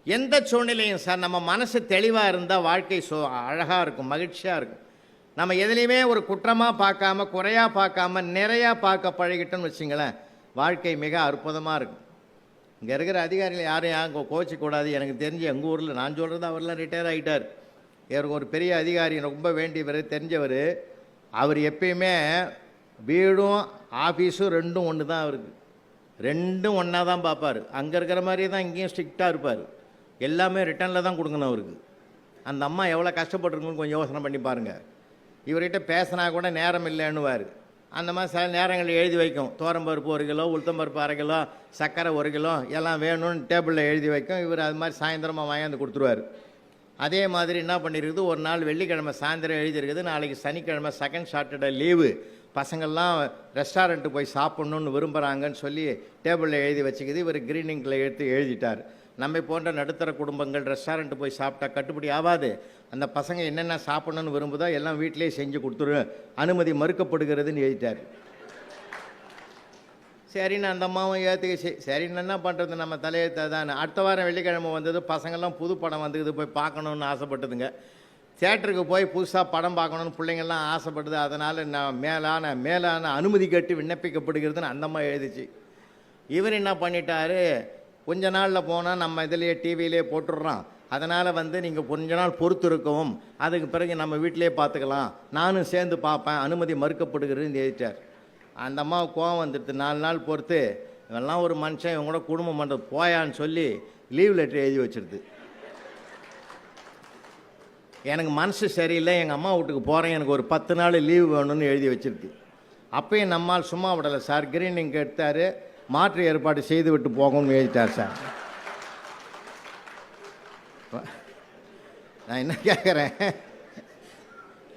எந்த சூழ்நிலையும் சார் நம்ம மனசு தெளிவாக இருந்தால் வாழ்க்கை அழகாக இருக்கும், மகிழ்ச்சியாக இருக்கும். நம்ம எதுலேயுமே ஒரு குற்றமாக பார்க்காம, குறையாக பார்க்காம, நிறையா பார்க்க பழகிட்டோம்னு வச்சுங்களேன், வாழ்க்கை மிக அற்புதமாக இருக்கும். இங்கே இருக்கிற அதிகாரிகள் யாரும் கோச்சிக்கூடாது. எனக்கு தெரிஞ்சு எங்கள் ஊரில் நான் சொல்கிறது, அவரெல்லாம் ரிட்டையர் ஆகிட்டார். இவருக்கு ஒரு பெரிய அதிகாரி ரொம்ப வேண்டியவர், தெரிஞ்சவர். அவர் எப்பயுமே வீடும் ஆஃபீஸும் ரெண்டும் ஒன்று தான். அவருக்கு ரெண்டும் ஒன்றா தான் பார்ப்பார். அங்கே இருக்கிற மாதிரி தான் இங்கேயும் ஸ்ட்ரிக்டாக இருப்பார். எல்லாமே ரிட்டனில் தான் கொடுக்கணும் அவருக்கு. அந்த அம்மா எவ்வளோ கஷ்டப்பட்டுருக்குன்னு கொஞ்சம் யோசனை பண்ணி பாருங்கள். இவர்கிட்ட பேசினா கூட நேரம் இல்லைன்னுவார். அந்த மாதிரி சில நேரங்களில் எழுதி வைக்கும், தோரம்பருப்பு 1 கிலோ, உளுத்தம்பருப்பு 1/2 கிலோ, சர்க்கரை 1 கிலோ எல்லாம் வேணும்னு டேபிளில் எழுதி வைக்கும். இவர் அது மாதிரி சாயந்தரமாக வாங்கி கொடுத்துருவார். அதே மாதிரி என்ன பண்ணியிருக்குது, ஒரு நாள் வெள்ளிக்கிழமை சாயந்தரம் எழுதியிருக்குது, நாளைக்கு சனிக்கிழமை செகண்ட் சாட்டர்டே லீவு, பசங்கள்லாம் ரெஸ்டாரண்ட்டு போய் சாப்பிட்ணுன்னு விரும்புகிறாங்கன்னு சொல்லி டேபிளில் எழுதி வச்சுக்குது. இவர் க்ரீனிங்கில் எடுத்து எழுதிட்டார். நம்ம போன்ற நடுத்தர குடும்பங்கள் ரெஸ்டாரண்ட்டு போய் சாப்பிட்டா கட்டுப்படி ஆகாது. அந்த பசங்க என்னென்ன சாப்பிட்ணுன்னு விரும்புதோ எல்லாம் வீட்டிலேயே செஞ்சு கொடுத்துரு, அனுமதி மறுக்கப்படுகிறதுன்னு எழுதிட்டார். சரின்னு அந்த அம்மாவும் ஏற்றுக்குச்சு. சரின்னு என்ன பண்ணுறது, நம்ம தலையெழுத்த தானே. அடுத்த வாரம் வெள்ளிக்கிழமை வந்தது, பசங்கள்லாம் புது படம் வந்துக்குது, போய் பார்க்கணுன்னு ஆசைப்பட்டதுங்க. தியேட்டருக்கு போய் புதுசாக படம் பார்க்கணுன்னு பிள்ளைங்கள்லாம் ஆசைப்படுது. அதனால் நான் மேலான அனுமதி கேட்டு விண்ணப்பிக்கப்படுகிறதுன்னு அந்த அம்மா எழுதிச்சு. இவர் என்ன பண்ணிட்டார், கொஞ்ச நாளில் போனால் நம்ம இதிலேயே டிவியிலே போட்டுடுறோம், அதனால் நீங்கள் கொஞ்ச நாள் பொறுத்து இருக்கவும், அதுக்கு பிறகு நம்ம வீட்டிலே பார்த்துக்கலாம், நானும் சேர்ந்து பார்ப்பேன், அனுமதி மறுக்கப்படுகிறதுன்னு எழுதிட்டார். அந்த அம்மாவுக்கு கோவம் வந்துடுது. 4 நாள் பொறுத்து, இவெல்லாம் ஒரு மனுஷன், இவங்க கூட குடும்பம் பண்ணுறது போயான்னு சொல்லி லீவ் லெட்டர் எழுதி வச்சிருது. எனக்கு மனசு சரியில்லை, எங்கள் அம்மா வீட்டுக்கு போகிறேன், எனக்கு ஒரு 10 நாள் லீவு வேணும்னு எழுதி வச்சிருக்கு. அப்பயும் நம்மால் சும்மா விடலை சார், கிரீனிங் எடுத்தார், மாற்று ஏற்பாடு செய்து விட்டு போகணும்னு எழுதிட்டார் சார். நான் என்ன கேட்குறேன்,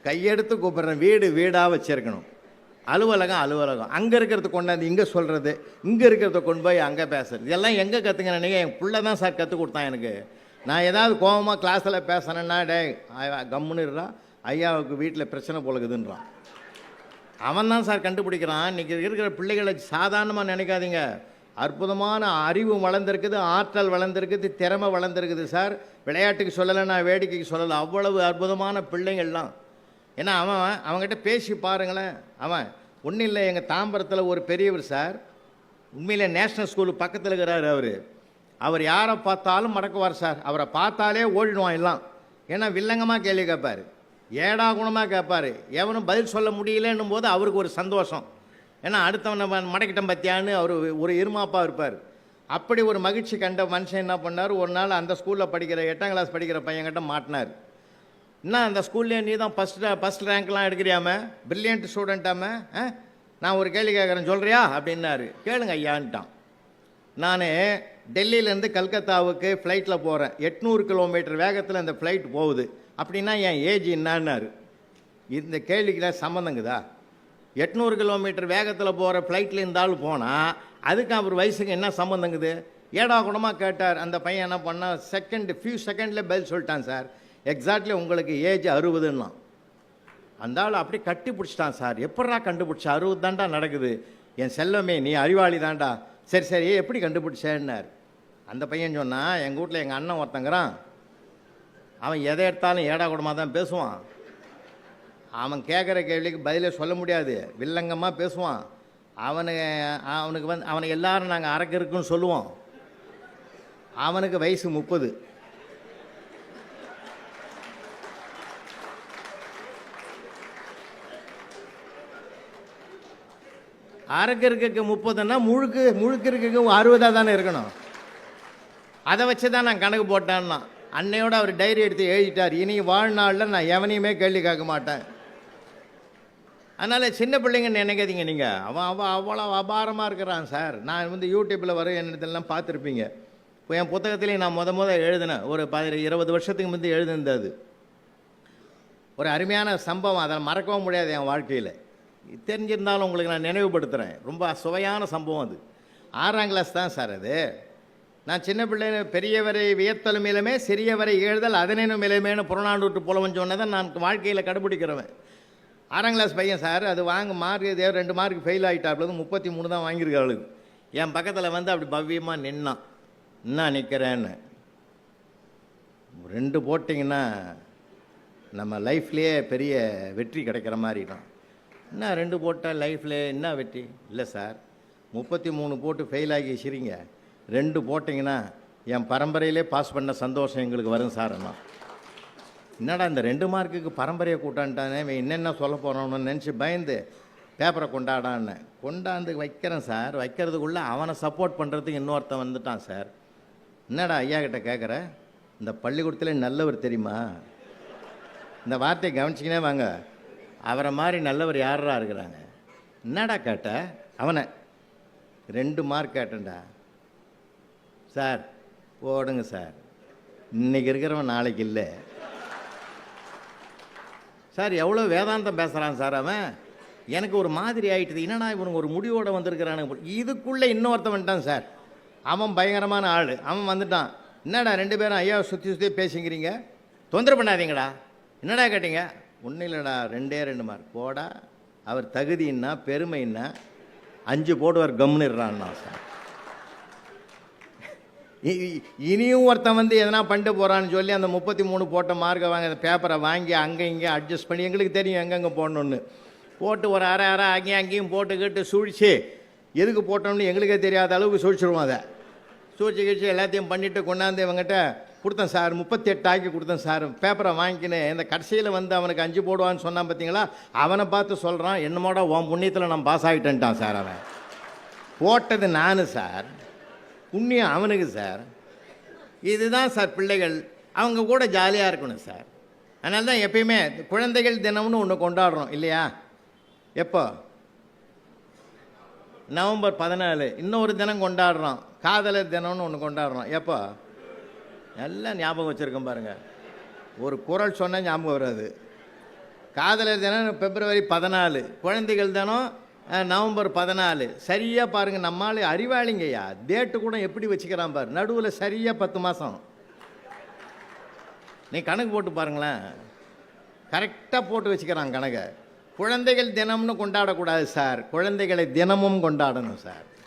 கையெடுத்து கூப்பிட்றேன், வீடு வீடாக வச்சுருக்கணும், அலுவலகம் அலுவலகம், அங்கே இருக்கிறத கொண்டாந்து இங்கே சொல்கிறது, இங்கே இருக்கிறத கொண்டு போய் அங்கே பேசுறது, இதெல்லாம் எங்கே கற்றுங்க நினைக்க. என் பிள்ளை தான் சார் கற்றுக் கொடுத்தான் எனக்கு. நான் ஏதாவது கோபமாக கிளாஸில் பேசுனேன்னா, டே கம்முன்னுறான், ஐயாவுக்கு வீட்டில் பிரச்சனை போலக்குதுன்றான். அவன் தான் சார் கண்டுபிடிக்கிறான். இன்றைக்கி இருக்கிற பிள்ளைகளை சாதாரணமாக நினைக்காதீங்க. அற்புதமான அறிவு வளர்ந்துருக்குது, ஆற்றல் வளர்ந்துருக்குது, திறமை வளர்ந்துருக்குது சார். விளையாட்டுக்கு சொல்லலை, நான் வேடிக்கைக்கு சொல்லலை, அவ்வளவு அற்புதமான பிள்ளைங்கள்லாம். ஏன்னா அவங்ககிட்ட பேசி பாருங்களேன். அவன் ஒன்றும் இல்லை, எங்கள் தாம்பரத்தில் ஒரு பெரியவர் சார், உண்மையிலே நேஷ்னல் ஸ்கூலு பக்கத்தில் இருக்கிறார். அவர் யாரை பார்த்தாலும் மடக்குவார் சார். அவரை பார்த்தாலே ஓடிடுவான் எல்லாம். ஏன்னா வில்லங்கமாக கேள்வி கேட்பார், ஏடா குணமாக கேட்பார். எவனும் பதில் சொல்ல முடியலன்னும் போது அவருக்கு ஒரு சந்தோஷம். ஏன்னா அடுத்தவனை மடக்கிட்டம் பற்றியான்னு அவர் ஒரு இருமாப்பாக இருப்பார். அப்படி ஒரு மகிழ்ச்சி கண்ட மனுஷன் என்ன பண்ணார், ஒரு நாள் அந்த ஸ்கூலில் படிக்கிற 8ஆம் கிளாஸ் படிக்கிற பையன்கிட்ட மாட்டினார். என்ன அந்த ஸ்கூல்லேயே நீ தான் ஃபஸ்ட் ரேங்க்லாம் எடுக்கிறியாம, பிரில்லியன்ட் ஸ்டூடெண்ட்டாம, நான் ஒரு கேள்வி கேட்குறேன் சொல்கிறியா அப்படின்னாரு. கேளுங்க ஐயான்ட்டான். நான் டெல்லியிலேருந்து கல்கத்தாவுக்கு ஃப்ளைட்டில் போகிறேன், 800 கிலோமீட்டர் வேகத்தில் அந்த ஃப்ளைட் போகுது, அப்படின்னா என் ஏஜ் என்னான்னாரு. இந்த கேள்விக்கெல்லாம் சம்மந்தங்குதா? 800 கிலோமீட்டர் வேகத்தில் போகிற ஃப்ளைட்டில் இருந்தாலும் போனால் அதுக்கு அவர் வயசுக்கு என்ன சம்மந்தங்குது? ஏடா குணமாக கேட்டார். அந்த பையன் என்ன பண்ணால் ஃபியூ செகண்டில் பதில் சொல்லிட்டான் சார். எக்ஸாக்ட்லி உங்களுக்கு ஏஜ் 60ன்னா. அந்த ஆள் அப்படி கட்டி பிடிச்சிட்டான் சார். எப்படா கண்டுபிடிச்சா? 60 தாண்டா நடக்குது. என் செல்லமே நீ அறிவாளி தாண்டா. சரி எப்படி கண்டுபிடிச்சேன்னார். அந்த பையன் சொன்னான், எங்கள் வீட்டில் எங்கள் அண்ணன் ஒருத்தங்கிறான், அவன் எதை எடுத்தாலும் ஏடா கூடமாக தான் பேசுவான். அவன் கேட்குற கேள்விக்கு பதிலே சொல்ல முடியாது, வில்லங்கமாக பேசுவான். அவனுக்கு எல்லாரும் நாங்கள் அரக்கு இருக்குன்னு சொல்லுவோம். அவனுக்கு வயசு 30. அரக்கு இருக்க 30ன்னா முழுக்க இருக்க 60 தானே இருக்கணும். அதை வச்சு தான் நான் கணக்கு போட்டேன்னா. அன்னையோட அவர் டைரி எடுத்து எழுதிட்டார், இனி வாழ்நாளில் நான் எவனையுமே கேள்வி கேட்க மாட்டேன். அதனால் சின்ன பிள்ளைங்கன்னு நினைக்காதீங்க நீங்கள். அவன் அவ்வளோ அபாரமாக இருக்கிறான் சார். நான் யூடியூப்பில் வர என்னதெல்லாம் பார்த்துருப்பீங்க. இப்போ என் புத்தகத்திலேயே நான் முத எழுதினேன், ஒரு 20 வருஷத்துக்கு முந்தைய எழுதினது. ஒரு அருமையான சம்பவம், அதை மறக்கவும் முடியாது என் வாழ்க்கையில். தெரிஞ்சிருந்தாலும் உங்களுக்கு நான் நினைவுபடுத்துகிறேன். ரொம்ப சுவையான சம்பவம் அது. 6ஆம் கிளாஸ் தான் சார் அது. நான் சின்ன பிள்ளை, பெரியவரை வியத்தலும் இளமே சிறியவரை இகழ்தல் அதனேனும் இளமேன்னு புறநானூற்று புலவன் சொன்னதை நான் வாழ்க்கையில் கடைபிடிக்கிறவன். 6ஆம் கிளாஸ் பையன் சார். அது மார்க் 2 மார்க் ஃபெயில் ஆகிட்டாப்புல, 33 தான் வாங்கியிருக்காளுக்கு. என் பக்கத்தில் அப்படி பவ்யமாக நின்னான். என்ன நிற்கிறேன்னு. 2 போட்டிங்கன்னா நம்ம லைஃப்லேயே பெரிய வெற்றி கிடைக்கிற மாதிரி தான். என்ன 2 போட்டால் லைஃப்பில் என்ன வெற்றி? இல்லை சார், 33 போட்டு ஃபெயில் ஆகி சிரிங்க, 2 போட்டிங்கன்னா என் பரம்பரையிலே பாஸ் பண்ண சந்தோஷம் எங்களுக்கு வரும் சார். என்னடா இந்த 2 மார்க்குக்கு பரம்பரையை கூட்டான்ட்டானே, இவன் என்னென்ன சொல்ல போகிறான்னு நினச்சி பயந்து பேப்பரை கொண்டாடான்னு கொண்டாந்து வைக்கிறேன் சார். வைக்கிறதுக்குள்ளே அவனை சப்போர்ட் பண்ணுறதுக்கு இன்னொருத்தன் வந்துட்டான் சார். என்னடா ஐயா கிட்ட கேட்குற, இந்த பள்ளிக்கூடத்தில் நல்லவர் தெரியுமா? இந்த வார்த்தையை கவனிச்சிக்கினே வாங்க. அவரை மாதிரி நல்லவர் யாரா இருக்கிறாங்க? என்னடா கேட்ட? அவனை 2 மார்க் கேட்டேன்டா சார். போடுங்க சார், இன்றைக்கி இருக்கிறவன் நாளைக்கு இல்லை சார். எவ்வளோ வேதாந்தம் பேசுகிறான் சார் அவன். எனக்கு ஒரு மாதிரி ஆகிட்டுது. என்னடா இவனுக்கு ஒரு முடிவோடு வந்திருக்கிறானு. இதுக்குள்ளே இன்னொருத்தன் வந்துட்டான் சார். அவன் பயங்கரமான ஆள். அவன் வந்துட்டான். என்னடா 2 பேரும் ஐயாவை சுற்றி பேசிக்கிறீங்க, தொந்தரவு பண்ணாதீங்கடா. என்னடா கேட்டீங்க? ஒன்றும் இல்லைடா, 2 மார்க். போடா, அவர் தகுதின்னா பெருமைன்னா 5 போடுவார், கம்னுறான்னா சார். இனியும் ஒருத்தன் வந்து எதனா பண்ணிட்டு போகிறான்னு சொல்லி அந்த 33 போட்ட மார்க்கை வாங்க, அந்த பேப்பரை வாங்கி அங்கே இங்கே அட்ஜஸ்ட் பண்ணி, எங்களுக்கு தெரியும் எங்கெங்கே போடணுன்னு, போட்டு ஒரு அரை அங்கேயும் போட்டுக்கிட்டு சூழ்ச்சி எதுக்கு போட்டோம்னு எங்களுக்கே தெரியாத அளவுக்கு சூழ்ச்சிடுவோம். அதை சூழ்ச்சி கழிச்சு எல்லாத்தையும் பண்ணிவிட்டு கொண்டாந்து இவங்ககிட்ட கொடுத்தேன் சார். 38 ஆக்கி கொடுத்தேன் சார். பேப்பரை வாங்கிக்கினேன். இந்த கடைசியில் வந்து அவனுக்கு 5 போடுவான்னு சொன்னான் பார்த்தீங்களா, அவனை பார்த்து சொல்கிறான், என்னமோட உன் புண்ணியத்தில் நான் பாஸ் ஆகிட்டேன்ட்டான் சார். அவன் போட்டது நான் சார், புண்ணியம் அவனுக்கு சார். இதுதான் சார் பிள்ளைகள். அவங்க கூட ஜாலியாக இருக்கணும் சார். அதனால தான் எப்பயுமே குழந்தைகள் தினம்னு ஒன்று கொண்டாடுறோம் இல்லையா? எப்போ? நவம்பர் 14. இன்னொரு தினம் கொண்டாடுறோம், காதலர் தினம்னு ஒன்று கொண்டாடுறோம். எப்போ? எல்லாம் ஞாபகம் வச்சுருக்கோம் பாருங்கள். ஒரு குறள் சொன்னால் ஞாபகம் வராது. காதலர் தினம் பிப்ரவரி 14, குழந்தைகள் தினம் நவம்பர் 14. சரியாக பாருங்கள், நம்மளால் அறிவாளிங்கய்யா. டேட்டு கூட எப்படி வச்சுக்கிறான் பாரு, நடுவில் சரியாக 10 மாதம். நீ கணக்கு போட்டு பாருங்களேன், கரெக்டாக போட்டு வச்சுக்கிறான் கணக்கை. குழந்தைகள் தினம்னு கொண்டாடக்கூடாது சார், குழந்தைகளை தினமும் கொண்டாடணும் சார்.